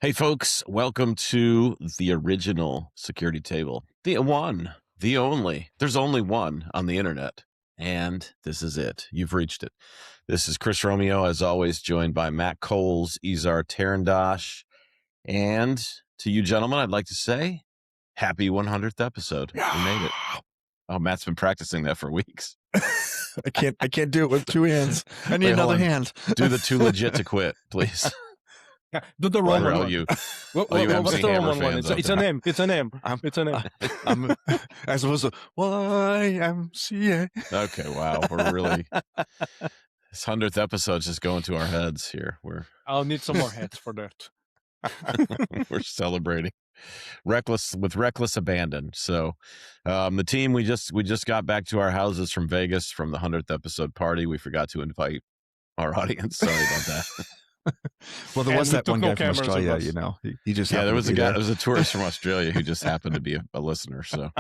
Hey, folks, welcome to the original security table. The one, the only. There's only one on the internet, and this is it. You've reached it. This is Chris Romeo, as always, joined by Matt Coles, Izar Tarandosh, and to you gentlemen, I'd like to say, happy 100th episode. We made it. Oh, Matt's been practicing that for weeks. I can't do it with two hands. I need another hand. Do the too legit to quit, please. Yeah, do the Roman one. You, what's the Roman one? It's an M. It's an M. It's an M. I'm as opposed to YMCA. Okay, wow. We're really this 100th episode's just going to our heads here. I'll need some more heads for that. We're celebrating with reckless abandon. So the team, we just got back to our houses from Vegas from the 100th episode party. We forgot to invite our audience. Sorry about that. Well, there was that one guy from Australia, you know. He just there was a guy. There was a tourist from Australia who just happened to be a listener. So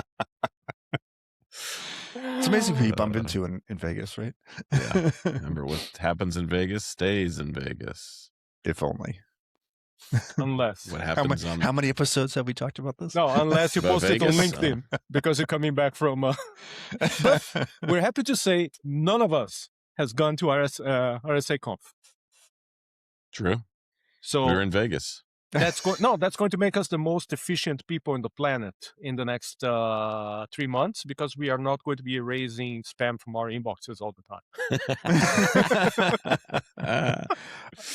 it's amazing who you bump into in Vegas, right? Yeah. Remember, what happens in Vegas stays in Vegas. If only. Unless what happens how many episodes have we talked about this? No, unless you post it on LinkedIn because you're coming back from. But we're happy to say none of us has gone to RSA Conf. True. So we're in Vegas. That's going to make us the most efficient people on the planet in the next 3 months because we are not going to be erasing spam from our inboxes all the time.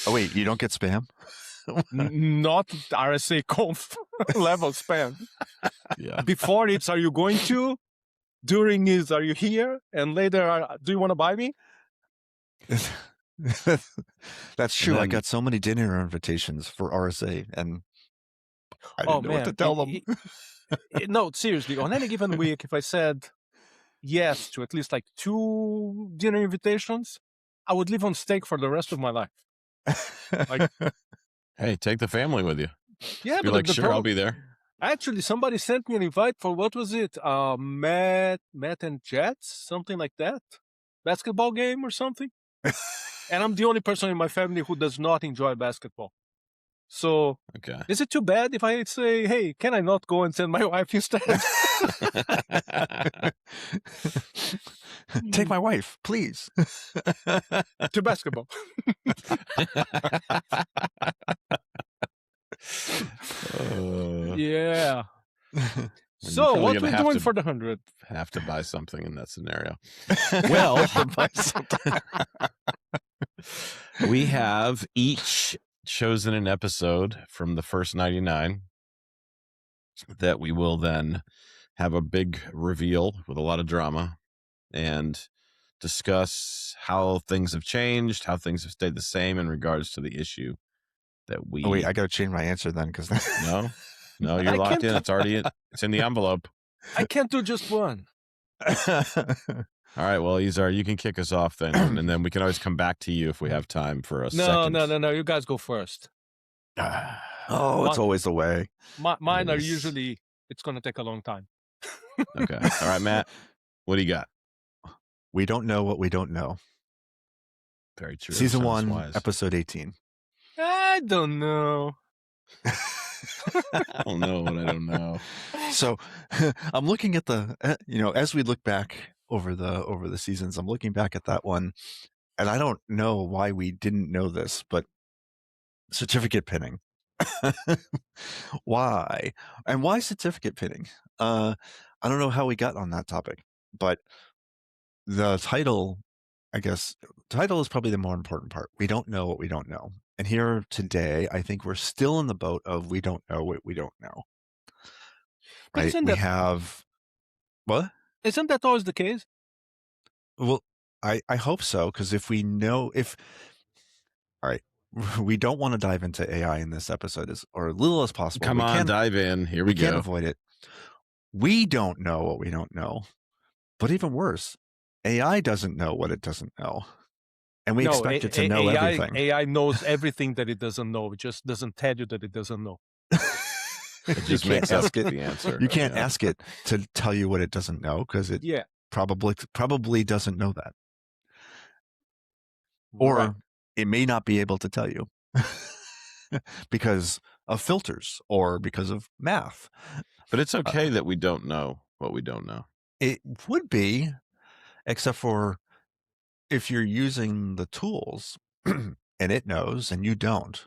Oh wait, you don't get spam? Not RSA Conf level spam. Yeah. Before it's, are you going to? During is, are you here? And later, do you want to buy me? That's true. I got so many dinner invitations for RSA, and I didn't know what to tell them. No, seriously. On any given week, if I said yes to at least like 2 dinner invitations, I would live on steak for the rest of my life. Hey, take the family with you. Yeah, be like, sure, I'll be there. Actually, somebody sent me an invite for what was it? Matt and Jets, something like that. Basketball game or something. And I'm the only person in my family who does not enjoy basketball. So, Is it too bad if I say, hey, can I not go and send my wife instead? Take my wife, please. To basketball. Yeah. So, what are we doing for the 100th? Have to buy something in that scenario. Well, we have each chosen an episode from the first 99 that we will then have a big reveal with a lot of drama and discuss how things have changed, how things have stayed the same in regards to the issue that we... Oh, wait, I got to change my answer then because... No, you're locked in. It's already it's in the envelope. I can't do just one. All right, well, Izar, you can kick us off then, and then we can always come back to you if we have time for a second. No. You guys go first. It's always the way. Mine are usually, it's going to take a long time. Okay. All right, Matt, what do you got? We don't know what we don't know. Very true. Season 1, episode 18. I don't know. I don't know what I don't know. So I'm looking at as we look back over the seasons, I'm looking back at that one, and I don't know why we didn't know this, but certificate pinning. Why? And why certificate pinning? I don't know how we got on that topic, but the title, I guess, title is probably the more important part. We don't know what we don't know. And here today, I think we're still in the boat of we don't know what we don't know. Right? We have... What? Isn't that always the case? Well, I hope so, because if we know... All right. We don't want to dive into AI in this episode, or as little as possible. Come on, dive in. Here we go. We can't avoid it. We don't know what we don't know. But even worse, AI doesn't know what it doesn't know. And we expect it to know everything. AI knows everything that it doesn't know. It just doesn't tell you that it doesn't know. It just makes up the answer. You can't ask it to tell you what it doesn't know because it probably doesn't know that. Or it may not be able to tell you because of filters or because of math. But it's okay that we don't know what we don't know. It would be, except for if you're using the tools and it knows and you don't,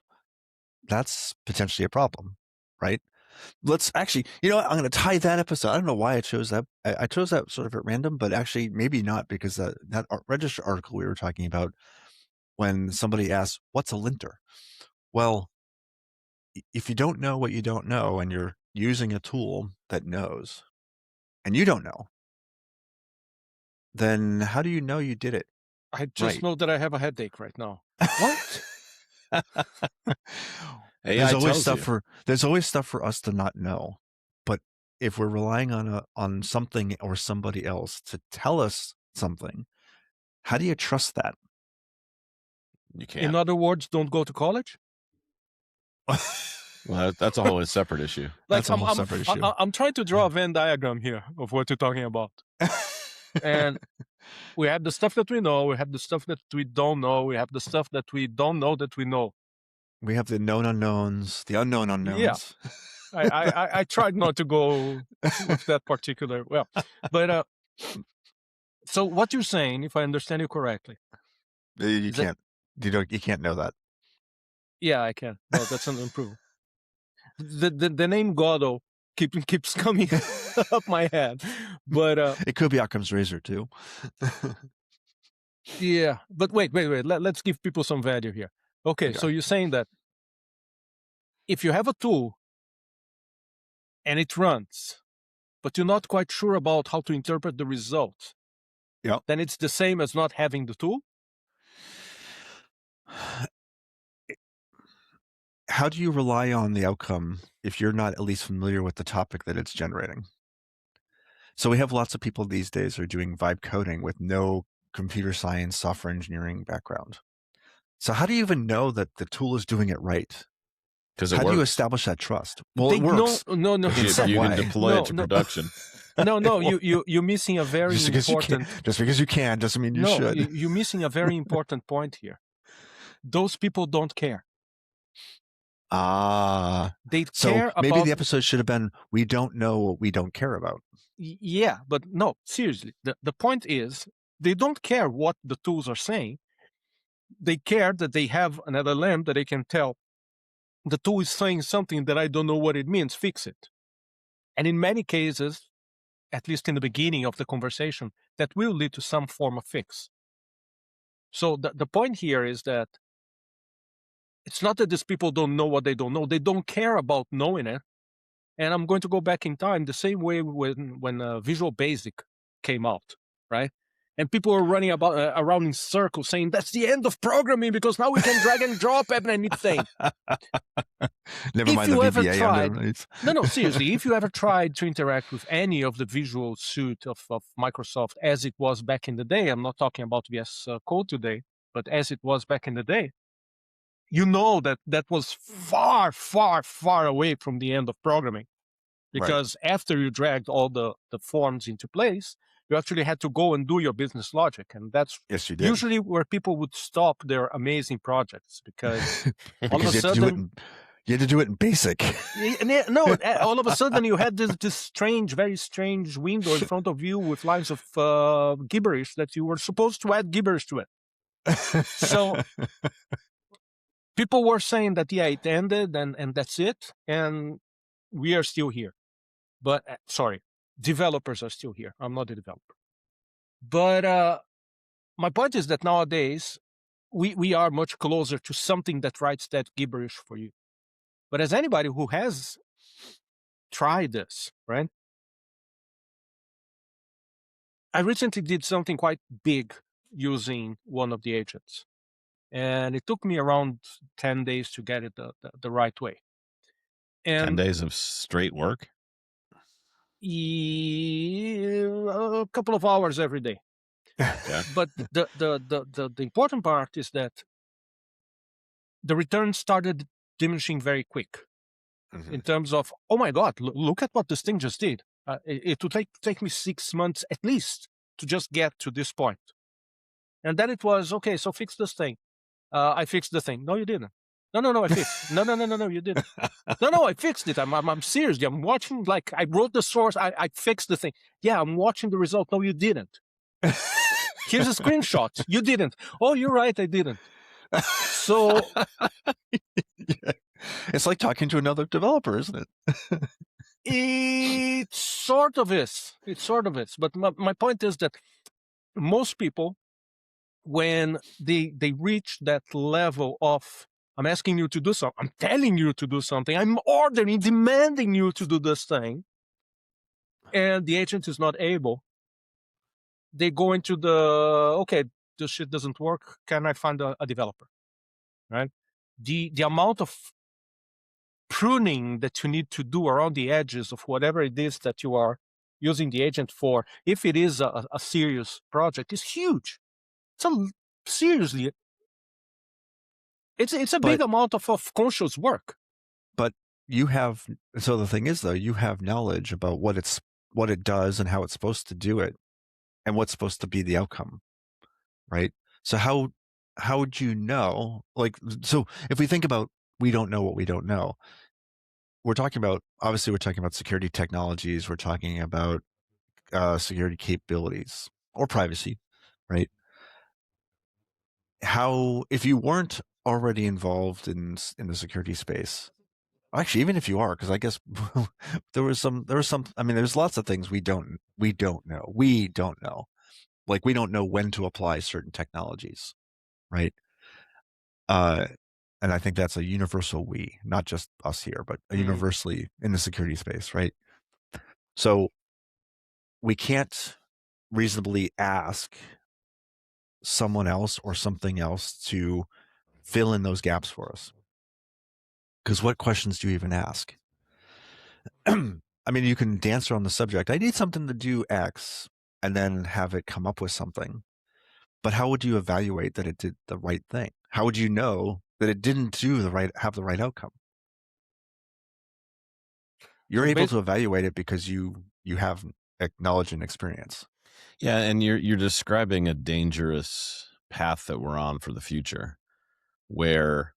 that's potentially a problem, right? Let's actually, you know what? I'm going to tie that episode. I don't know why I chose that. I chose that sort of at random, but actually maybe not, because that Register article we were talking about, when somebody asks, what's a linter? Well, if you don't know what you don't know and you're using a tool that knows and you don't know, then how do you know you did it? I just Right. know that I have a headache right now. What? AI tells you. There's always stuff for us to not know. But if we're relying on something or somebody else to tell us something, how do you trust that? You can't. In other words, don't go to college? Well, that's a whole separate issue. That's a whole separate issue. I'm trying to draw a Venn diagram here of what you're talking about. And we have the stuff that we know, we have the stuff that we don't know, we have the stuff that we don't know that we know. We have the known unknowns, the unknown unknowns. Yeah. I tried not to go with that particular, but so what you're saying, if I understand you correctly. You can't know that. Yeah, I can. No, that's an improvement. The name Godot keeps coming up my head, but it could be Occam's razor too. Yeah, but wait. Let's give people some value here. Okay, so you're saying that if you have a tool and it runs, but you're not quite sure about how to interpret the result, then it's the same as not having the tool? How do you rely on the outcome if you're not at least familiar with the topic that it's generating? So we have lots of people these days who are doing vibe coding with no computer science, software engineering background. So how do you even know that the tool is doing it right? Because how do you establish that trust? Well, it works. No. You can deploy it to production. No, you're missing a very important. Just because you can doesn't mean you should. You're missing a very important point here. Those people don't care. They care about. Maybe the episode should have been, we don't know what we don't care about. Yeah, but no, seriously. The point is, they don't care what the tools are saying. They care that they have an LLM that they can tell the tool is saying something that I don't know what it means, fix it. And in many cases, at least in the beginning of the conversation, that will lead to some form of fix. So the point here is that it's not that these people don't know what they don't know. They don't care about knowing it. And I'm going to go back in time the same way when Visual Basic came out, right? And people were running around in circles saying, that's the end of programming because now we can drag and drop anything. Never mind the VBA underneath. No, seriously. If you ever tried to interact with any of the Visual Suite of Microsoft as it was back in the day, I'm not talking about VS Code today, but as it was back in the day, you know that was far, far, far away from the end of programming. Because after you dragged all the forms into place, you actually had to go and do your business logic. And that's usually where people would stop their amazing projects, because all of a sudden... You had to do it in BASIC. No, all of a sudden you had this very strange window in front of you with lines of gibberish that you were supposed to add gibberish to it. So people were saying that, it ended and that's it. And we are still here. But, sorry, developers are still here. I'm not a developer. But my point is that nowadays, we are much closer to something that writes that gibberish for you. But as anybody who has tried this, right? I recently did something quite big using one of the agents. And it took me around 10 days to get it the right way. And 10 days of straight work? A couple of hours every day. Yeah. But the important part is that the returns started diminishing very quick in terms of, oh my God, look at what this thing just did. It would take me 6 months at least to just get to this point. And then it was, okay, so fix this thing. I fixed the thing. No, you didn't. No, I fixed. No, you didn't. No, I fixed it. I'm serious. I'm watching, like, I wrote the source. I fixed the thing. Yeah, I'm watching the result. No, you didn't. Here's a screenshot. You didn't. Oh, you're right. I didn't. So Yeah. It's like talking to another developer, isn't it? it sort of is. It sort of is. But my point is that most people, when they reach that level of, I'm asking you to do something, I'm telling you to do something, I'm ordering, demanding you to do this thing, and the agent is not able, they go into the, okay, this shit doesn't work, can I find a developer, right? The amount of pruning that you need to do around the edges of whatever it is that you are using the agent for, if it is a serious project, is huge. Seriously, it's a big amount of conscious work. But you have, so the thing is though, you have knowledge about what it does and how it's supposed to do it and what's supposed to be the outcome, right? So how would you know? Like, so if we think about, we don't know what we don't know, we're talking about security technologies, we're talking about security capabilities or privacy, right? How, if you weren't already involved in the security space, actually, even if you are, because I guess there was some, I mean, there's lots of things we don't know. Like, we don't know when to apply certain technologies, right? And I think that's a universal we, not just us here, but universally in the security space, right? So we can't reasonably ask someone else or something else to fill in those gaps for us. Because what questions do you even ask? I mean, you can dance around the subject. I need something to do X, and then have it come up with something. But how would you evaluate that it did the right thing? How would you know that it didn't have the right outcome? You're able to evaluate it because you have knowledge and experience. Yeah, and you're describing a dangerous path that we're on for the future, where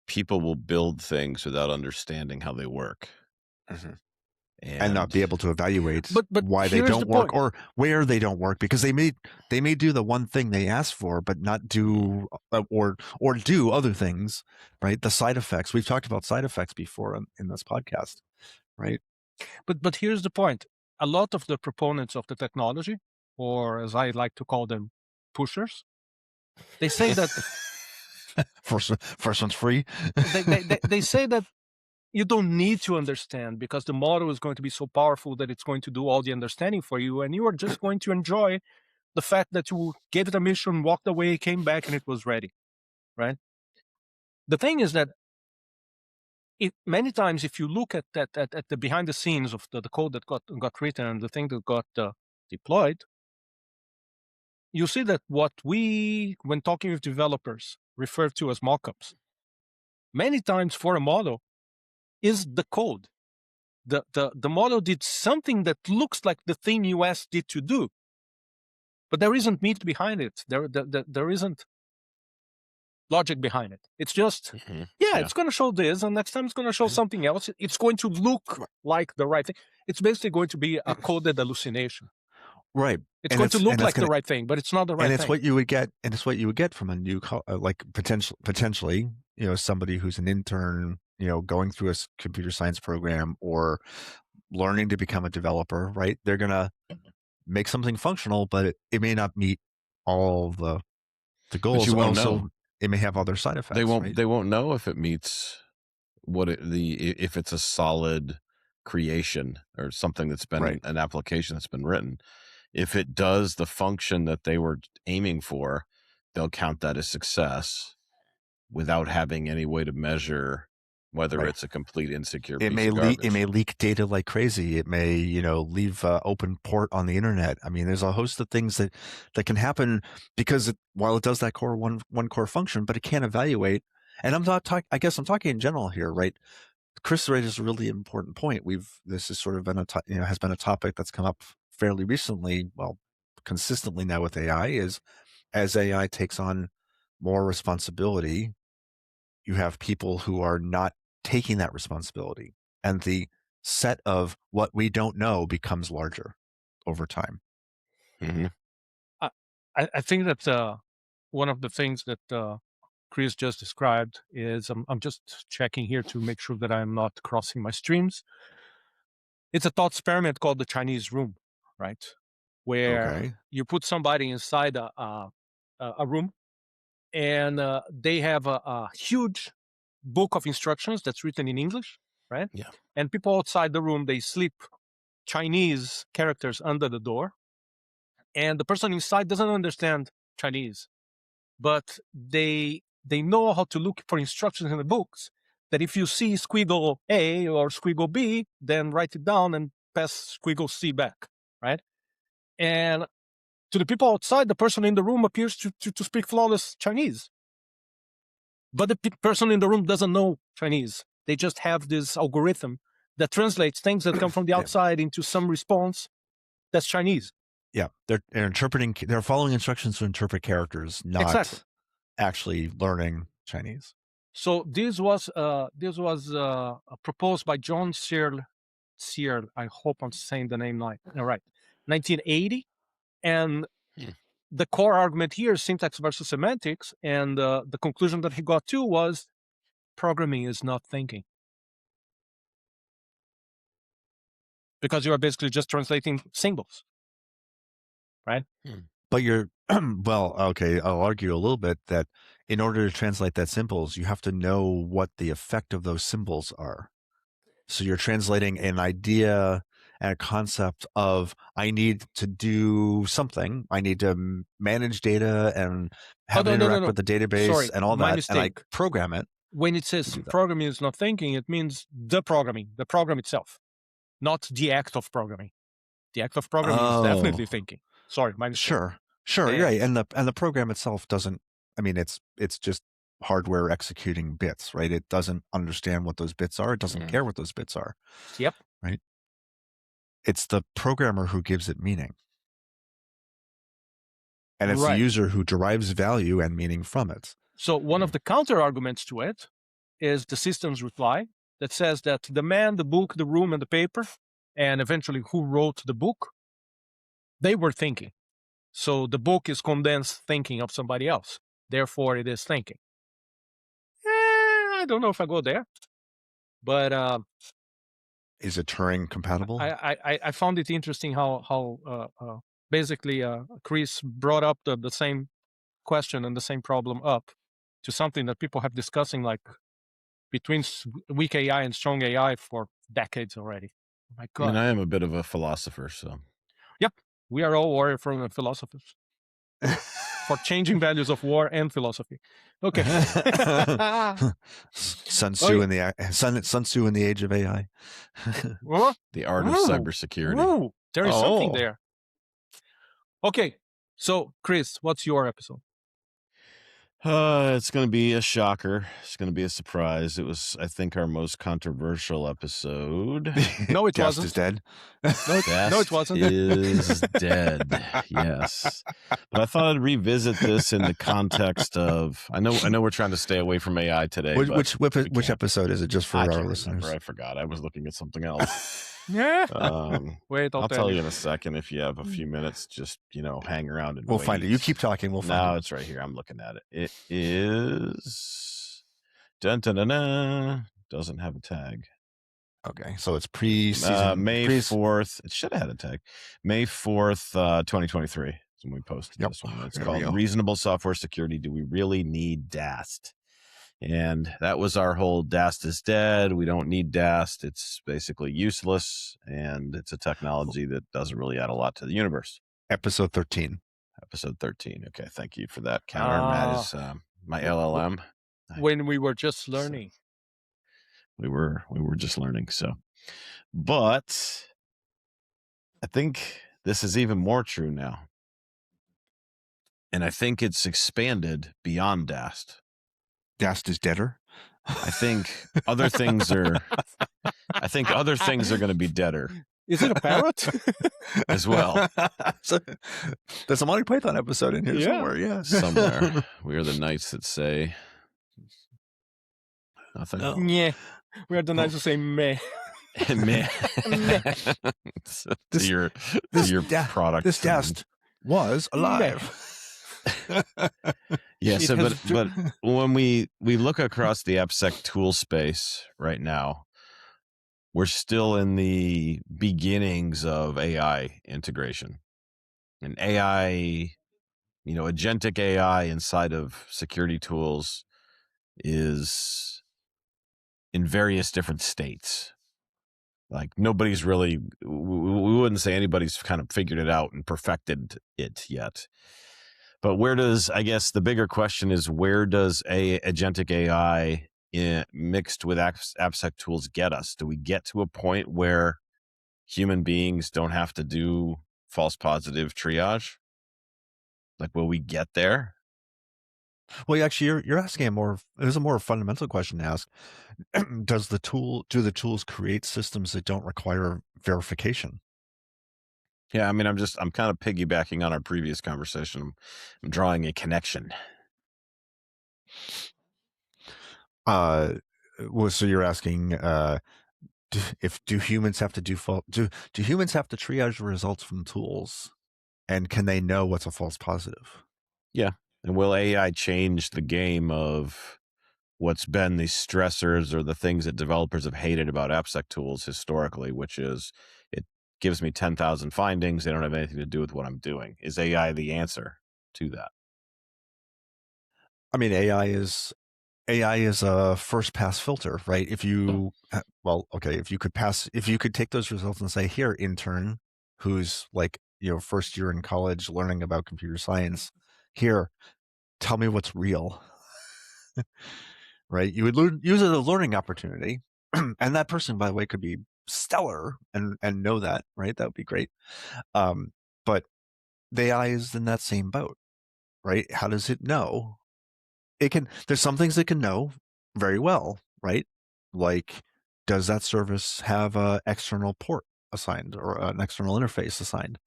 people will build things without understanding how they work. Mm-hmm. And not be able to evaluate why they don't work or where they don't work, because they may do the one thing they asked for, but not do or do other things, right? The side effects. We've talked about side effects before in this podcast, right? But here's the point. A lot of the proponents of the technology, or as I like to call them, pushers, they say that first one's free. they say that you don't need to understand because the model is going to be so powerful that it's going to do all the understanding for you, and you are just going to enjoy the fact that you gave it a mission, walked away, came back, and it was ready, right? The thing is that many times, if you look at the behind the scenes of the code that got written and the thing that got deployed, you see that what we, when talking with developers, refer to as mockups, many times for a model, is the code. The model did something that looks like the thing you asked it to do, but there isn't meat behind it. There isn't logic behind it. It's just, it's going to show this, and next time it's going to show something else. It's going to look like the right thing. It's basically going to be a coded hallucination. Right. It's going to look like the right thing, but it's not the right thing. And it's what you would get. And it's what you would get from a new, like potentially, somebody who's an intern, going through a computer science program or learning to become a developer, right? They're going to make something functional, but it may not meet all the goals. But you won't know. It may have other side effects. They won't know if it meets if it's a solid creation or something that's been an application that's been written. If it does the function that they were aiming for, they'll count that as success without having any way to measure whether it's a complete insecure piece of garbage. It may leak data like crazy. It may, leave open port on the internet. I mean, there's a host of things that can happen because while it does that core one core function, but it can't evaluate. And I'm not talking, I guess I'm talking in general here, right? Chris raises a really important point. This has sort of been has been a topic that's come up fairly recently, well, consistently now with AI, is as AI takes on more responsibility, you have people who are not taking that responsibility, and the set of what we don't know becomes larger over time. Hmm. I think that one of the things that Chris just described is I'm just checking here to make sure that I'm not crossing my streams. It's a thought experiment called the Chinese room, right? Where Okay. you put somebody inside a room, and they have a huge book of instructions that's written in English, right? Yeah. And people outside the room, they slip Chinese characters under the door, and the person inside doesn't understand Chinese, but they know how to look for instructions in the books. That if you see squiggle A or squiggle B, then write it down and pass squiggle C back, right? And to the people outside, the person in the room appears to speak flawless Chinese. But the person in the room doesn't know Chinese. They just have this algorithm that translates things that come from the outside into some response that's Chinese. Yeah, they're interpreting. They're following instructions to interpret characters, not Exactly. actually learning Chinese. So this was proposed by John Searle. I hope I'm saying the name right. 1980, and the core argument here is syntax versus semantics, and the conclusion that he got to was programming is not thinking, because you are basically just translating symbols, right? But you're well, okay. I'll argue a little bit that in order to translate that symbols, you have to know what the effect of those symbols are. So you're translating an idea and a concept of, I need to do something. I need to manage data and have it interact with the database and all that. And I program it. When it says programming is not thinking, it means the program itself, not the act of programming. The act of programming is definitely thinking. Sorry, my mistake. Sure, you're right. And the program itself doesn't. I mean, it's just hardware executing bits, right? It doesn't understand what those bits are. It doesn't care what those bits are. Yep. Right. It's the programmer who gives it meaning, and it's the user who derives value and meaning from it. So one of the counter arguments to it is the system's reply that says that the man, the book, the room, and the paper, and eventually who wrote the book, they were thinking. So the book is condensed thinking of somebody else. Therefore, it is thinking. I don't know if I go there, but is it Turing compatible? I found it interesting how basically Chris brought up the same question and the same problem up to something that people have discussing like between weak AI and strong AI for decades already. Oh my God. I mean, I am a bit of a philosopher, so. Yep. We are all warrior from philosophers for changing values of war and philosophy. Okay. Sun Tzu in the age of AI. The art of cybersecurity. There is something there. Okay. So, Chris, what's your episode? It's going to be a shocker. It's going to be a surprise. It was, I think, our most controversial episode. No, it Dast wasn't. is dead. No, it wasn't. Is dead. Yes, but I thought I'd revisit this in the context of. I know we're trying to stay away from AI today. Which episode is it? Just for our listeners, I forgot. I was looking at something else. Yeah. Wait, I'll tell you in a second if you have a few minutes. Just hang around and we'll find it. You keep talking. We'll find it. No, it's right here. I'm looking at it. It is. Doesn't have a tag. Okay, so it's pre-season. May 4th. It should have had a tag. May 4th, 2023 is when we posted this one. It's called Reasonable Software Security. Do we really need DAST? And that was our whole DAST is dead. We don't need DAST. It's basically useless. And it's a technology that doesn't really add a lot to the universe. Episode 13. Okay, thank you for that counter. Matt is my LLM. When we were just learning. We were just learning. So, but I think this is even more true now. And I think it's expanded beyond DAST. DAST is deader. I think other things are going to be deader. Is it a parrot? As well. So, there's a Monty Python episode in here somewhere. Yeah. Somewhere. We are the knights that say Nothing. No. Yeah, we are the nice to say meh. Man, Meh. to This- your this your da- product. This test was alive. Yeah. It So, has but when we look across the AppSec tool space right now, we're still in the beginnings of AI integration, and AI, agentic AI inside of security tools is in various different states. Like nobody's really, we wouldn't say anybody's kind of figured it out and perfected it yet. But I guess the bigger question is, where does agentic AI mixed with AppSec tools get us? Do we get to a point where human beings don't have to do false positive triage? Like, will we get there? Well, actually, you're asking there's a more fundamental question to ask. Do the tools create systems that don't require verification? Yeah, I mean, I'm kind of piggybacking on our previous conversation. I'm drawing a connection. So you're asking, do humans have to do humans have to triage results from tools, and can they know what's a false positive? Yeah. And will AI change the game of what's been the stressors or the things that developers have hated about AppSec tools historically, which is it gives me 10,000 findings. They don't have anything to do with what I'm doing. Is AI the answer to that? I mean, AI is a first pass filter, right? If you if you could take those results and say, here, intern, who's like, first year in college learning about computer science, here, tell me what's real. Right? You would use it as a learning opportunity. And that person, by the way, could be stellar and know that, right? That would be great. But the AI is in that same boat, right? How does it know? There's some things it can know very well, right? Like, does that service have an external port assigned or an external interface assigned?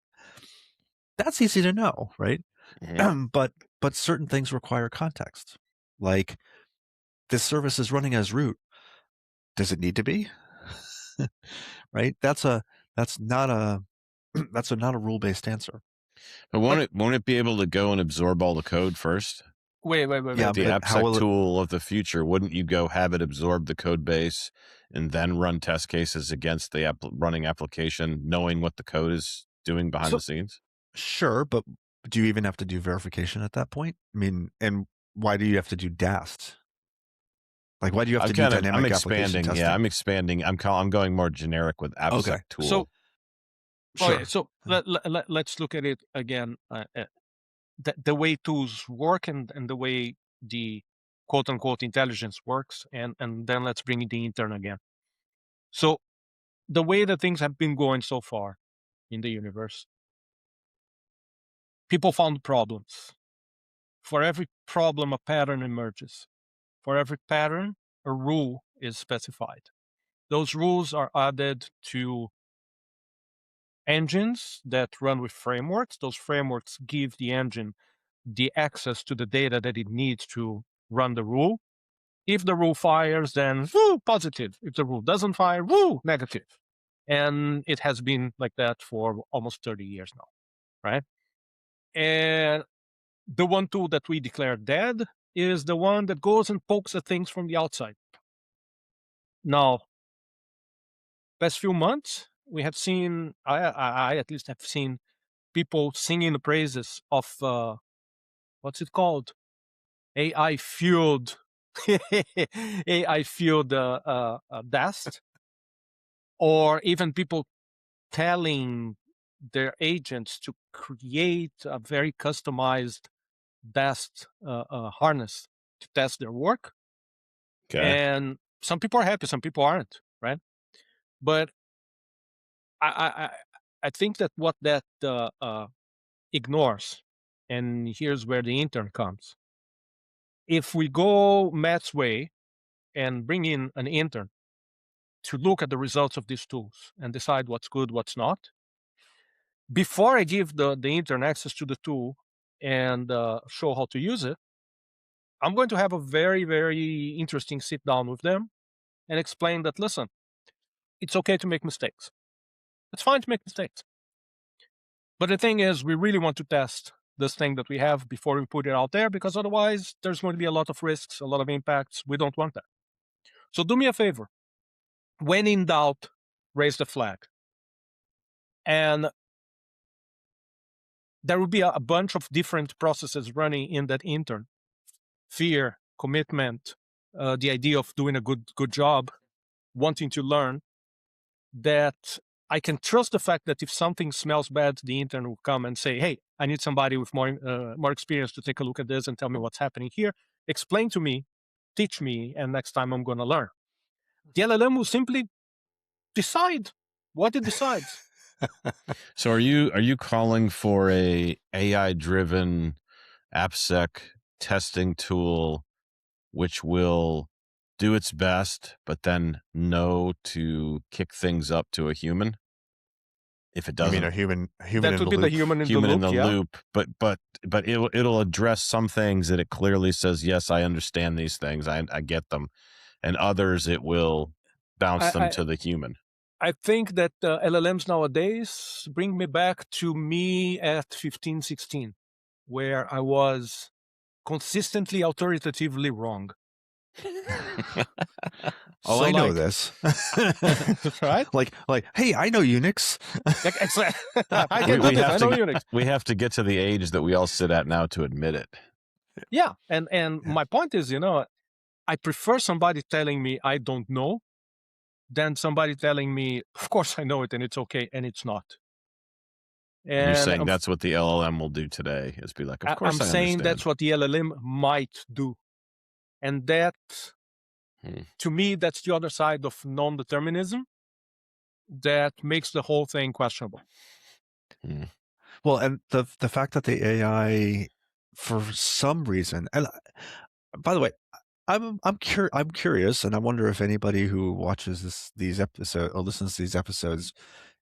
That's easy to know, right? Mhm. But certain things require context. Like, this service is running as root. Does it need to be? Right? That's not a rule-based answer. But won't it be able to go and absorb all the code first? Wait. Yeah, The but how will AppSec it? tool of the future, wouldn't you go have it absorb the code base and then run test cases against the running application, knowing what the code is doing behind So- the scenes? Sure, but do you even have to do verification at that point? I mean, and why do you have to do DAST? Like, why do you have to do dynamic I'm application expanding. testing? Yeah, I'm expanding. I'm going more generic with AppSec Okay. tool. So Sure. okay, so let's look at it again. The way tools work and the way the quote unquote intelligence works, and then let's bring the intern again. So the way that things have been going so far in the universe, people found problems. For every problem, a pattern emerges. For every pattern, a rule is specified. Those rules are added to engines that run with frameworks. Those frameworks give the engine the access to the data that it needs to run the rule. If the rule fires, then woo, positive. If the rule doesn't fire, woo, negative. And it has been like that for almost 30 years now, right? And the one tool that we declare dead is the one that goes and pokes at things from the outside. Now, past few months, we have seen, I at least have seen people singing the praises of, what's it called? AI fueled AI fueled DAST, or even people telling their agents to create a very customized DAST harness to test their work. Okay. And some people are happy, some people aren't, right? But I think that what that ignores, and here's where the intern comes. If we go Matt's way and bring in an intern to look at the results of these tools and decide what's good, what's not, before I give the intern access to the tool and show how to use it, I'm going to have a very, very interesting sit down with them and explain that, listen, it's okay to make mistakes. It's fine to make mistakes. But the thing is, we really want to test this thing that we have before we put it out there, because otherwise there's going to be a lot of risks, a lot of impacts. We don't want that. So do me a favor. When in doubt, raise the flag. And there will be a bunch of different processes running in that intern. Fear, commitment, the idea of doing a good job, wanting to learn, that I can trust the fact that if something smells bad, the intern will come and say, hey, I need somebody with more experience to take a look at this and tell me what's happening here. Explain to me, teach me, and next time I'm going to learn. The LLM will simply decide what it decides. So are you calling for a AI-driven AppSec testing tool which will do its best, but then know to kick things up to a human if it I doesn't? mean, a human That in would the be the loop. human in Human the in loop, the yeah. loop, but it'll address some things that it clearly says, yes, I understand these things, I get them, and others it will bounce them to the human. I think that LLMs nowadays bring me back to me at 15, 16, where I was consistently authoritatively wrong. Oh, So, I know like, this. right? Like, hey, I know Unix. Like, I We, can do we this. have I know to Unix. we have to get to the age that we all sit at now to admit it. Yeah, and Yeah. my point is, I prefer somebody telling me I don't know than somebody telling me, of course I know it and it's okay, and it's not. And you're saying I'm, that's what the LLM will do today, is be like, of course I'm I saying understand. that's what the LLM might do. And that, to me, that's the other side of non-determinism that makes the whole thing questionable. Well, and the fact that the AI, for some reason, and by the way, I'm curious, and I wonder if anybody who watches these episodes or listens to these episodes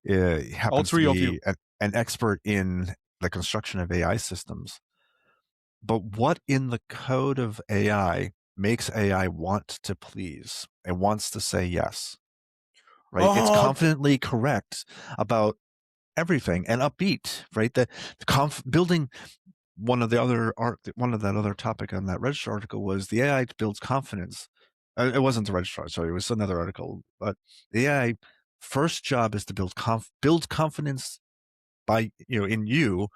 happens to three of you. be an expert in the construction of AI systems. But what in the code of AI makes AI want to please and wants to say yes? Right? It's confidently correct about everything and upbeat, right? The building one of that other topic on that Register article was the AI builds confidence. It wasn't the Register, sorry, it was another article. But the AI first job is to build confidence by in you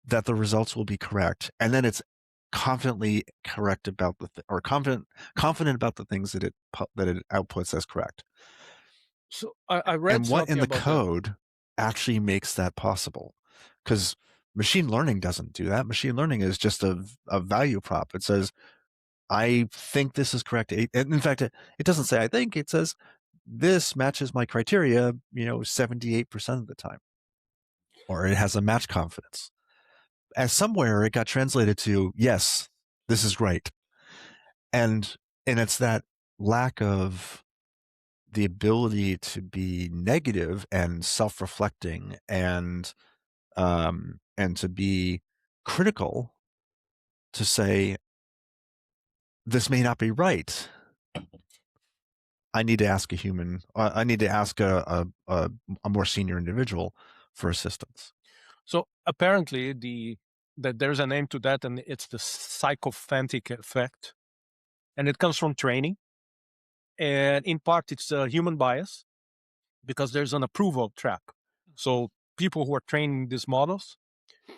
that the results will be correct, and then it's confidently correct about or confident about the things that it outputs as correct. So I read And what in the about code actually makes that possible? Because machine learning doesn't do that. Machine learning is just a value prop. It says, I think this is correct. And in fact, it doesn't say I think. It says this matches my criteria, 78% of the time. Or it has a match confidence. As somewhere it got translated to, yes, this is great. And it's that lack of the ability to be negative and self-reflecting and to be critical, to say, this may not be right. I need to ask a human. I need to ask a more senior individual for assistance. So apparently that there's a name to that, and it's the sycophantic effect, and it comes from training. And in part, it's a human bias because there's an approval trap. So people who are training these models,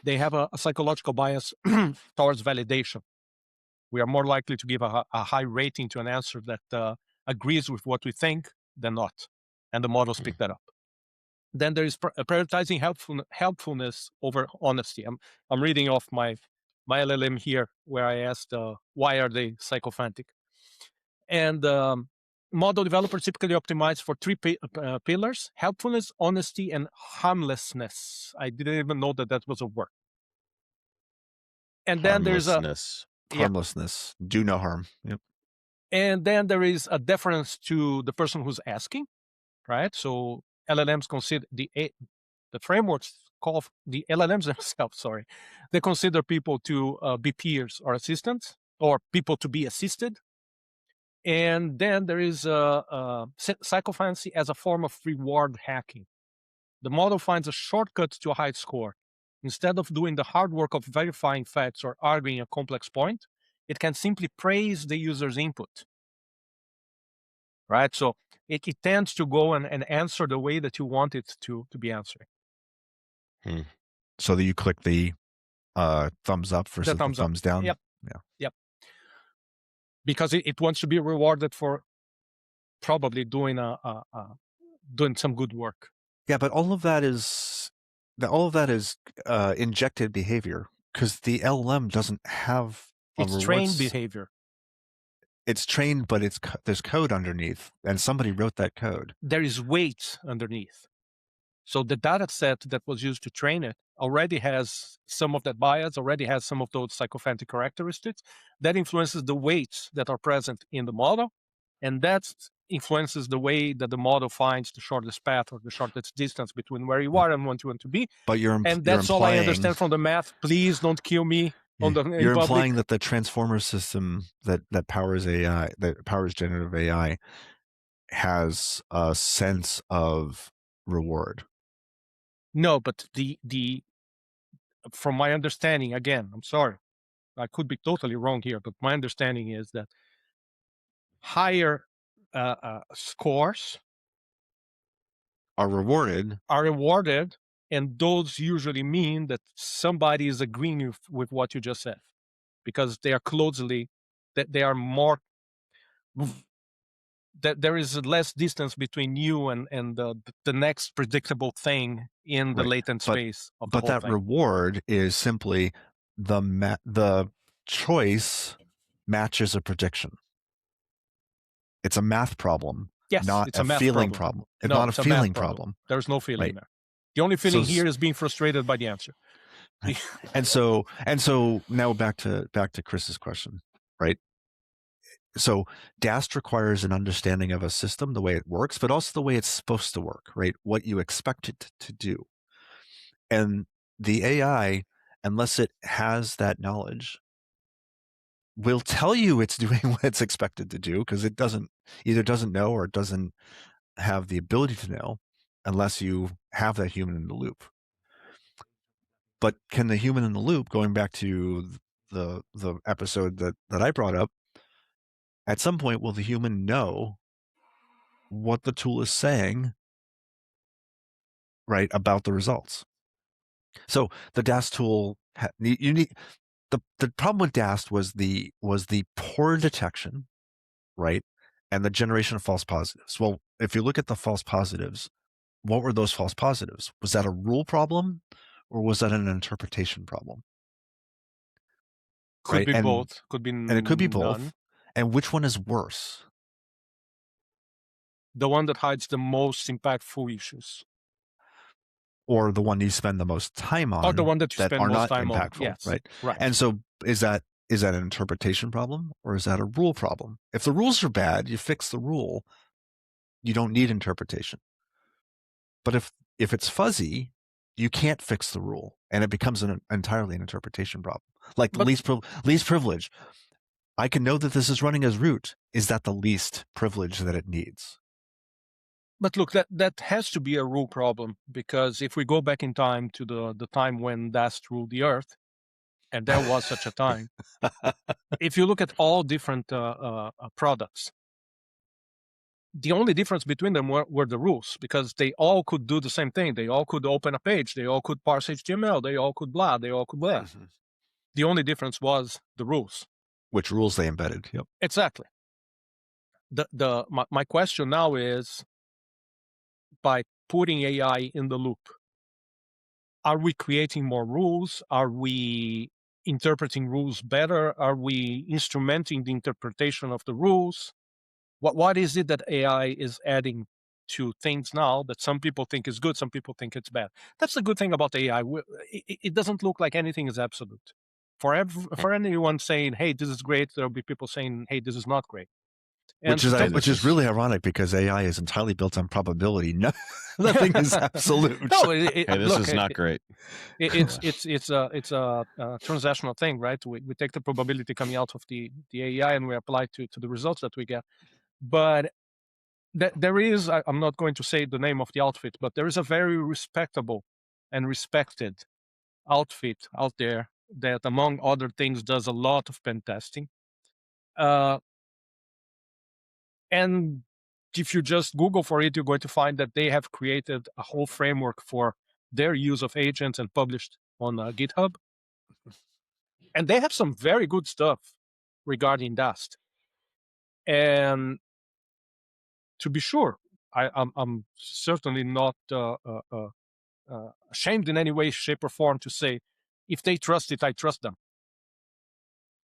they have a psychological bias towards validation. We are more likely to give a high rating to an answer that agrees with what we think than not. And the models pick that up. Then there is prioritizing helpfulness over honesty. I'm reading off my LLM here, where I asked, why are they sycophantic? And model developers typically optimize for three pillars: helpfulness, honesty, and harmlessness. I didn't even know that was a word. And then there's harmlessness, do no harm. Yep. And then there is a deference to the person who's asking, right? So LLMs consider the frameworks call the LLMs themselves, they consider people to be peers or assistants. or people to be assisted. And then there is psychophantasy as a form of reward hacking. The model finds a shortcut to a high score. Instead of doing the hard work of verifying facts or arguing a complex point, it can simply praise the user's input. Right? So it tends to go and answer the way that you want it to be answering. So that you click the thumbs up versus the thumbs down. Yep. Yeah. Yep. Because it wants to be rewarded for probably doing doing some good work. Yeah, but all of that is injected behavior, because the LLM doesn't have it's trained behavior. It's trained, but there's code underneath, and somebody wrote that code. There is weight underneath. So the data set that was used to train it already has some of that bias, already has some of those psychophantic characteristics that influences the weights that are present in the model. And that influences the way that the model finds the shortest path or the shortest distance between where you are and what you want to be. But and that's all I understand from the math. Please don't kill me. You're implying that the transformer system that powers AI, that powers generative AI, has a sense of reward. No, but from my understanding, again, I'm sorry, I could be totally wrong here, but my understanding is that higher scores are rewarded, and those usually mean that somebody is agreeing with what you just said, because they are they are more, that there is less distance between you and the next predictable thing in the latent space of the whole that thing. Reward is simply the choice matches a prediction. It's a math problem. Yes, not it's a math feeling problem. It's No, not a feeling problem. There's no feeling there. The only feeling here is being frustrated by the answer. and so now back to Chris's question, right? So DAST requires an understanding of a system, the way it works, but also the way it's supposed to work, right? What you expect it to do. And the AI, unless it has that knowledge, will tell you it's doing what it's expected to do, because it either doesn't know or it doesn't have the ability to know unless you have that human in the loop. But can the human in the loop, going back to the episode that I brought up, at some point, will the human know what the tool is saying, right, about the results? So the DAST tool, you need the problem with DAST was the poor detection, right, and the generation of false positives. Well, if you look at the false positives, what were those false positives? Was that a rule problem, or was that an interpretation problem? Could be both. Could be and it could be both. None. And which one is worse? The one that hides the most impactful issues, or the one you spend the most time on, or the one that you spend most time impactful, on. Yes, right? Right. And so is that an interpretation problem, or is that a rule problem? If the rules are bad, you fix the rule. You don't need interpretation. But if it's fuzzy, you can't fix the rule, and it becomes entirely an interpretation problem. Like the least privilege. I can know that this is running as root. Is that the least privilege that it needs? But look, that has to be a rule problem, because if we go back in time to the time when DAST ruled the earth, and there was such a time, if you look at all different products, the only difference between them were the rules, because they all could do the same thing. They all could open a page. They all could parse HTML. They all could blah. They all could blah. Mm-hmm. The only difference was the rules. Which rules they embedded. Yep. Exactly. My question now is, by putting AI in the loop, are we creating more rules? Are we interpreting rules better? Are we instrumenting the interpretation of the rules? What is it that AI is adding to things now that some people think is good, some people think it's bad? That's the good thing about AI. It doesn't look like anything is absolute. For anyone saying, hey, this is great, there'll be people saying, hey, this is not great. And Which is to take- which is really ironic because AI is entirely built on probability. No, nothing is absolute. no, Hey, this look, is not great. it's a transactional thing, right? We take the probability coming out of the AI and we apply to the results that we get. But there is, I'm not going to say the name of the outfit, but there is a very respectable and respected outfit out there that, among other things, does a lot of pen testing. And if you just Google for it, you're going to find that they have created a whole framework for their use of agents and published on GitHub. And they have some very good stuff regarding Dust. And to be sure, I'm certainly not ashamed in any way, shape, or form to say, if they trust it, I trust them.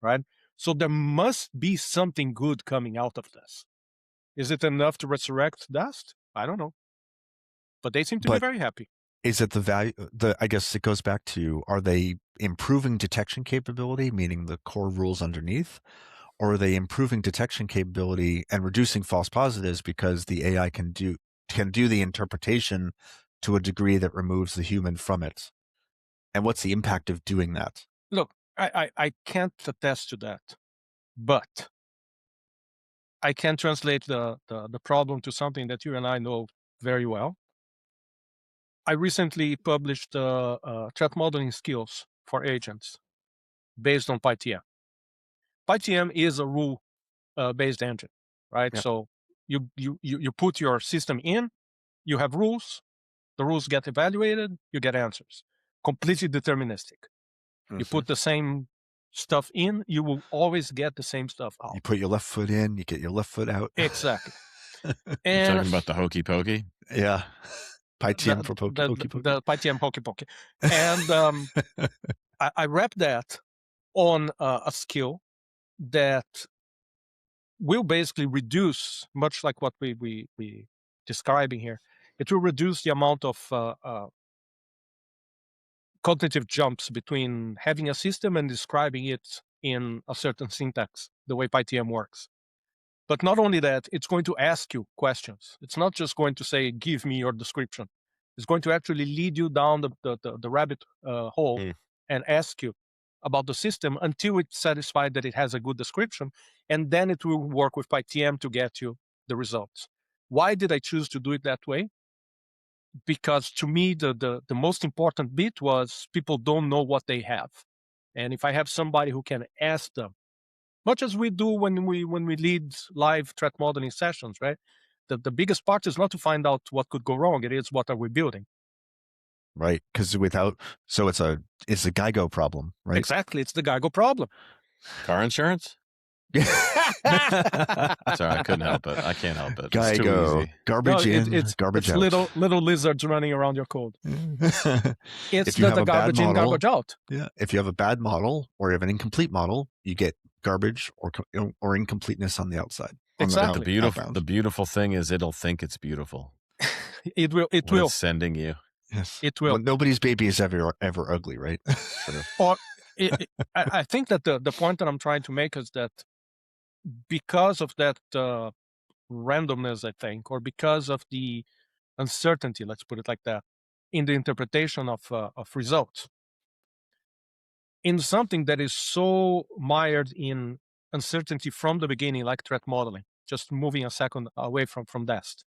Right? So there must be something good coming out of this. Is it enough to resurrect Dust? I don't know. But they seem to be very happy. Is it the value? I guess it goes back to, are they improving detection capability, meaning the core rules underneath? Or are they improving detection capability and reducing false positives because the AI can do the interpretation to a degree that removes the human from it? And what's the impact of doing that? Look, I can't attest to that, but I can translate the problem to something that you and I know very well. I recently published threat modeling skills for agents based on PyTM. PyTM is a rule-based engine, right? Yep. So you put your system in, you have rules, the rules get evaluated, you get answers. Completely deterministic. You put the same stuff in, you will always get the same stuff out. You put your left foot in, you get your left foot out. Exactly. You're talking about the hokey pokey? Yeah. PyTM for hokey pokey. The PyTM hokey pokey. And I wrap that on a skill that will basically reduce, much like what we describing here, it will reduce the amount of cognitive jumps between having a system and describing it in a certain syntax, the way PyTM works. But not only that, it's going to ask you questions. It's not just going to say, give me your description. It's going to actually lead you down the rabbit hole and ask you about the system until it's satisfied that it has a good description. And then it will work with PyTM to get you the results. Why did I choose to do it that way? Because to me, the most important bit was people don't know what they have. And if I have somebody who can ask them, much as we do when we lead live threat modeling sessions, right? The biggest part is not to find out what could go wrong. It is, what are we building? Right. Because so it's a GIGO problem, right? Exactly. It's the GIGO problem. Car insurance? Sorry, I couldn't help it. I can't help it. It's too GIGO. easy. Garbage in, garbage out. Little lizards running around your code. It's If you have the a bad garbage in, model, garbage out. Yeah. If you have a bad model or you have an incomplete model, you get garbage or incompleteness on the outside. Exactly. The beautiful thing is it'll think it's beautiful. It will. It's sending you. Yes. It will. Well, nobody's baby is ever ugly, right? Or I think that the point that I'm trying to make is that because of that randomness, I think, or because of the uncertainty, let's put it like that, in the interpretation of results, in something that is so mired in uncertainty from the beginning, like threat modeling, just moving a second away from Dast.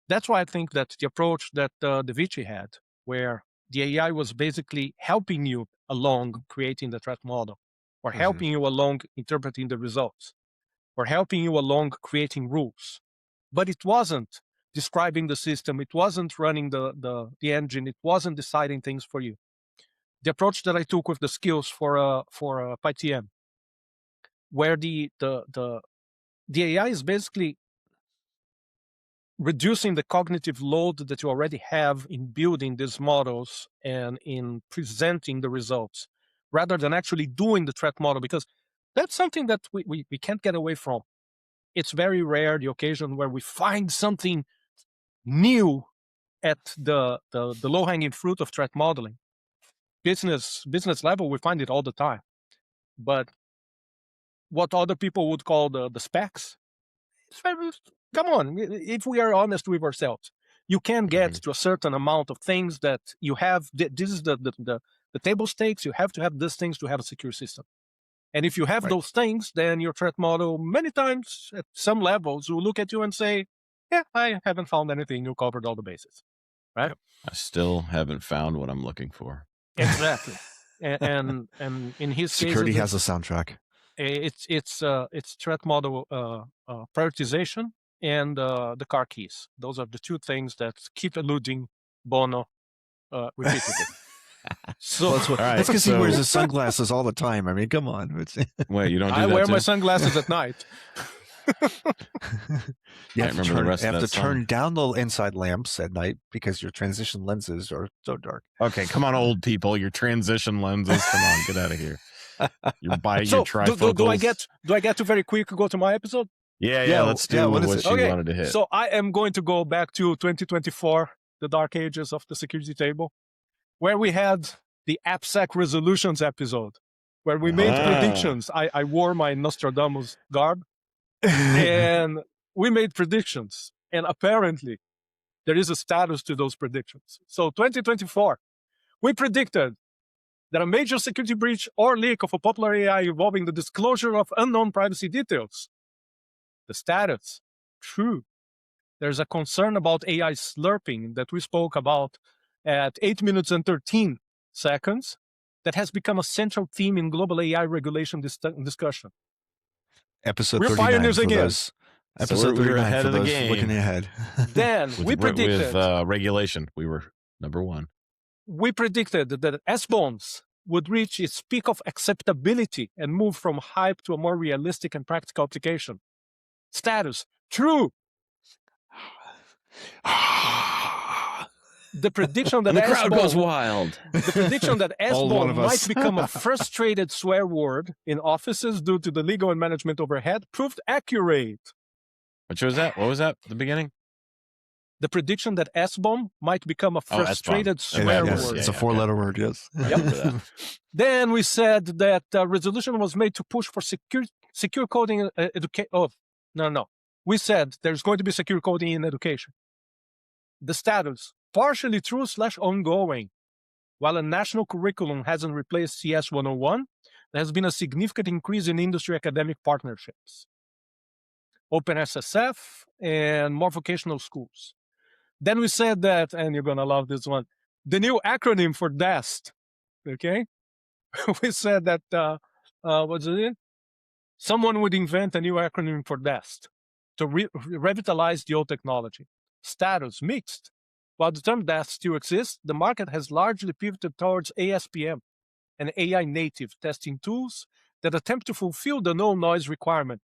That's why I think that the approach that Devici had, where the AI was basically helping you along creating the threat model, or helping you along interpreting the results, or helping you along creating rules, but it wasn't describing the system, it wasn't running the engine, it wasn't deciding things for you. The approach that I took with the skills for PyTM, where the AI is basically reducing the cognitive load that you already have in building these models and in presenting the results, rather than actually doing the threat model, because that's something that we can't get away from. It's very rare, the occasion where we find something new at the low-hanging fruit of threat modeling. Business level, we find it all the time. But what other people would call the specs, come on, if we are honest with ourselves, you can get to a certain amount of things that you have. This is the table stakes. You have to have these things to have a secure system. And if you have those things, then your threat model, many times at some levels, will look at you and say, yeah, I haven't found anything. You covered all the bases. Right? I still haven't found what I'm looking for. Exactly. and in his security case, has a soundtrack. It's threat model prioritization and the car keys. Those are the two things that keep eluding Bono repeatedly. So that's because he wears his sunglasses all the time. I mean, come on. Wait, you don't do I that wear too? my sunglasses at night. You have to turn down the inside lamps at night because your transition lenses are so dark. Okay, come on, old people. Your transition lenses. Come on, get out of here. Your trifocals. Do I get to very quick go to my episode? Yeah. Let's do what you wanted to hit. So I am going to go back to 2024, the dark ages of the security table, where we had the AppSec resolutions episode, where we made predictions. I wore my Nostradamus garb, and we made predictions. And apparently, there is a status to those predictions. So 2024, we predicted that a major security breach or leak of a popular AI involving the disclosure of unknown privacy details. The status, true. There's a concern about AI slurping that we spoke about at 8 minutes and 13 seconds that has become a central theme in global AI regulation discussion. Episode We're 39 pioneers for again. those. Episode 39 ahead for of the those game. looking ahead. Then we predicted with regulation. We were number one. We predicted that SBOMs would reach its peak of acceptability and move from hype to a more realistic and practical application. Status, true. The prediction that the crowd goes wild. The prediction that SBOM us. might become a frustrated swear word in offices due to the legal and management overhead proved accurate. Which was that? What was that at the beginning? The prediction that SBOM might become a frustrated swear word. It's a four-letter word, yes. Yep. Then we said that resolution was made to push for secure coding education. Oh, no. We said there's going to be secure coding in education. The status, partially true / ongoing. While a national curriculum hasn't replaced CS 101, there has been a significant increase in industry academic partnerships. OpenSSF and more vocational schools. Then we said that, and you're going to love this one, the new acronym for DEST, okay? We said that, what's it? Someone would invent a new acronym for DEST to revitalize the old technology. Status, mixed. While the term DEST still exists, the market has largely pivoted towards ASPM and AI native testing tools that attempt to fulfill the no noise requirement.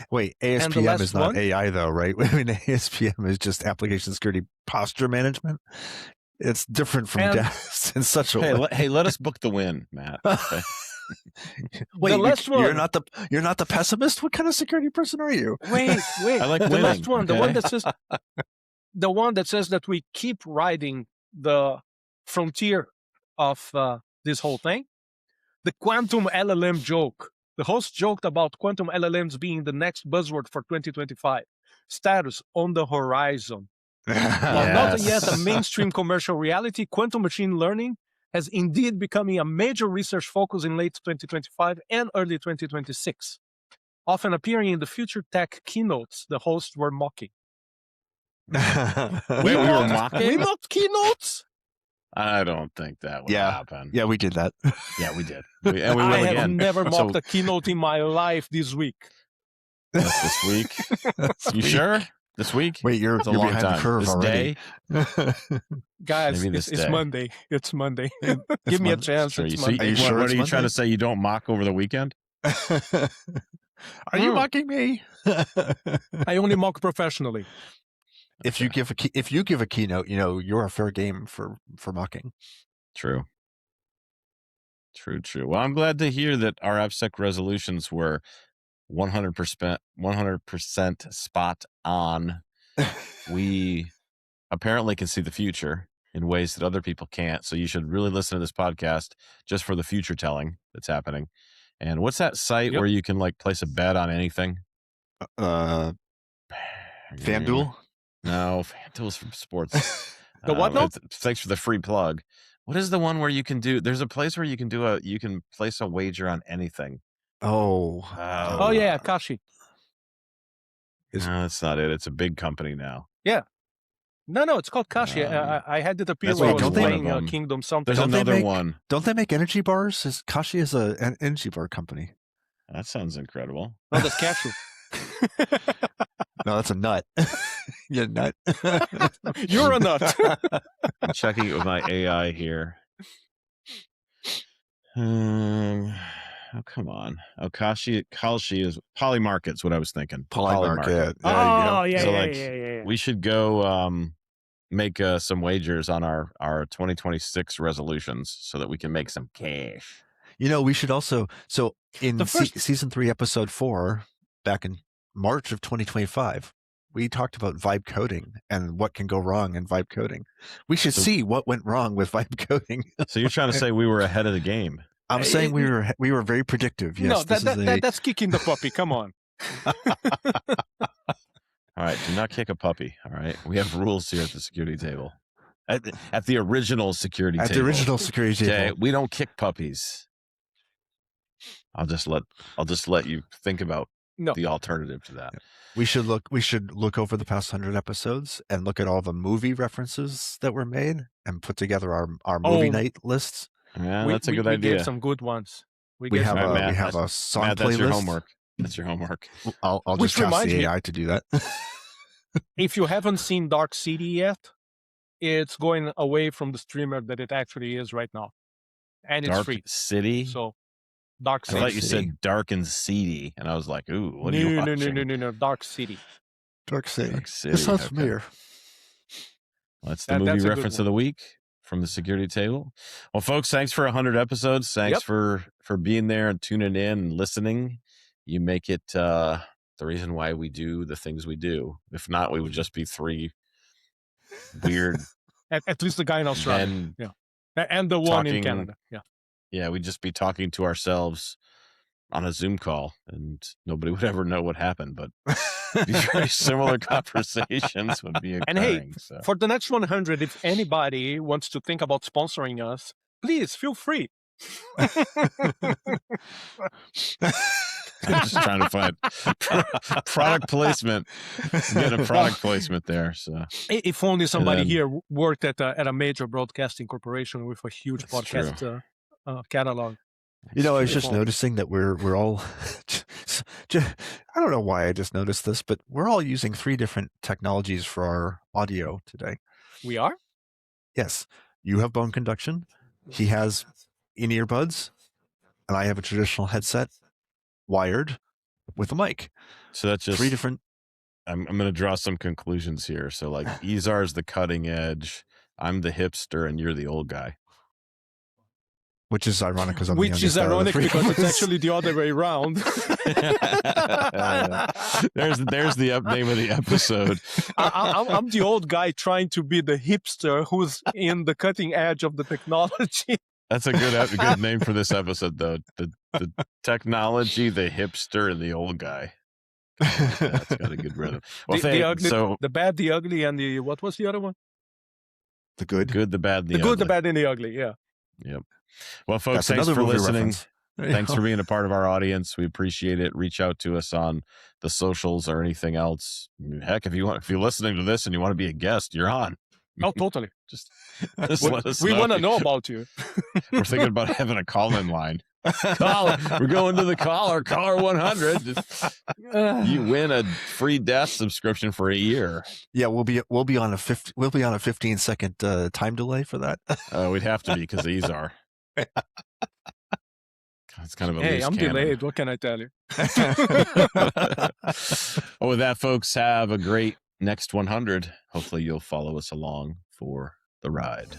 Wait, ASPM is not AI though, right? I mean, ASPM is just application security posture management. It's different from DEST in such a way. Hey, let us book the win, Matt. Okay. Wait, you're not the pessimist? What kind of security person are you? Wait. I like the winning, last one, okay? the one that says that we keep riding the frontier of this whole thing. The quantum LLM joke. The host joked about quantum LLMs being the next buzzword for 2025. Status, on the horizon. While not yet a mainstream commercial reality, quantum machine learning has indeed becoming a major research focus in late 2025 and early 2026. Often appearing in the future tech keynotes the hosts were mocking. Wait, we were mocking? We mocked keynotes? I don't think that would happen. Yeah, we did that. Yeah, we did. And we will I again. have never mocked a keynote in my life this week. This week? You sure? This week? Wait, you're a long behind time. the curve This already. Day? Guys, Maybe it's this day. Monday. It's Monday. Give me a chance. Sure, It's so Monday. Are you sure what it's are you trying Monday? to say? You don't mock over the weekend? Are you mocking me? I only mock professionally. If you give a keynote, you're a fair game for mocking. True. Well, I'm glad to hear that our AppSec resolutions were 100% spot on. We apparently can see the future in ways that other people can't. So you should really listen to this podcast just for the future telling that's happening. And what's that site where you can place a bet on anything? Uh, FanDuel. No, FanDuel's from sports. The what now? Thanks for the free plug. What is the one where you can do? There's a place where you can place a wager on anything. Oh. Oh yeah, Kashi. No, that's not it. It's a big company now. No, it's called Kashi. I had it appear that's when I what was one of playing them. Kingdom something. There's Don't they another make- one. Don't they make energy bars? Kashi is an energy bar company. That sounds incredible. No, that's Cashew. No, that's a nut. You're a nut. You're a nut. I'm checking it with my AI here. Oh, come on. Kashi is Polymarket's what I was thinking. Polymarket. There you Oh, go. yeah, So, yeah, like, yeah. We should go make some wagers on our 2026 resolutions so that we can make some cash. You know, we should also. So in The first- season 3, episode 4, back in March of 2025, we talked about vibe coding and what can go wrong in vibe coding. We should So- see what went wrong with vibe coding. So you're trying to say we were ahead of the game? I'm saying we were very predictive. Yes, No, this is that's kicking the puppy. Come on. All right, do not kick a puppy. All right, we have rules here at the security table. At the original security at table. the original security Okay, table. we don't kick puppies. I'll just let you think about No. the alternative to that. We should look over the past 100 episodes and look at all the movie references that were made and put together our movie Oh. night lists. Yeah, we, that's a we, good we idea. gave some good ones. We gave have some- All right, Matt, we have a that's- song Matt, playlist. that's your homework. That's your homework. I'll Which just ask reminds the me- AI to do that. If you haven't seen Dark City yet, it's going away from the streamer that it actually is right now, and it's Dark free. City. So, Dark I City. thought you City. said dark and seedy, and I was like, "Ooh, what are you no, watching?" no, Dark City. Dark City. Dark City. This sounds okay. familiar. That's the That's movie a good reference of one. the week from the security table. Well, folks, thanks for 100 episodes. Thanks Yep. for being there and tuning in and listening. You make it the reason why we do the things we do. If not, we would just be three weird At least the guy in Australia, men. and the one in talking- Canada. Yeah. Yeah, we'd just be talking to ourselves on a Zoom call, and nobody would ever know what happened. But these very similar conversations would be occurring. And hey, so. For the next 100, if anybody wants to think about sponsoring us, please feel free. I'm just trying to find product placement. I'm getting a product placement there. So If only somebody then- here worked at a major broadcasting corporation with a huge That's podcast catalog. You know, I was True. just noticing that we're all. I don't know why I just noticed this, but we're all using 3 different technologies for our audio today. We are? Yes, you have bone conduction. He has in-ear buds, and I have a traditional headset wired with a mic. so that's just 3 different. I'm going to draw some conclusions here. So like Izar's the cutting edge, I'm the hipster, and you're the old guy. Which is ironic because I'm the Which is youngest out of the ironic 3 because of it's us. actually the other way around. There's the name of the episode. I'm the old guy trying to be the hipster who's in the cutting edge of the technology. That's a good name for this episode, though. The technology, the hipster, and the old guy. That's got a good rhythm. Well, The ugly, so the bad, the ugly, and the what was the other one? The good. good, the bad, The good, the bad, and the ugly. Yeah. Yep. Well, folks, That's thanks another for movie listening. reference. There you Thanks go. for being a part of our audience. We appreciate it. Reach out to us on the socials or anything else. Heck, if you're listening to this and you want to be a guest, you're on. Oh, totally. Just let us We know. want to know about you. We're thinking about having a call-in line. Caller, we're going to the caller 100. You win a free death subscription for a year. Yeah, we'll be on a 15-second time delay for that. We'd have to be because these are. It's kind of a Hey, loose I'm cannon. delayed. What can I tell you? Well, with that, folks, have a great next 100. Hopefully, you'll follow us along for the ride.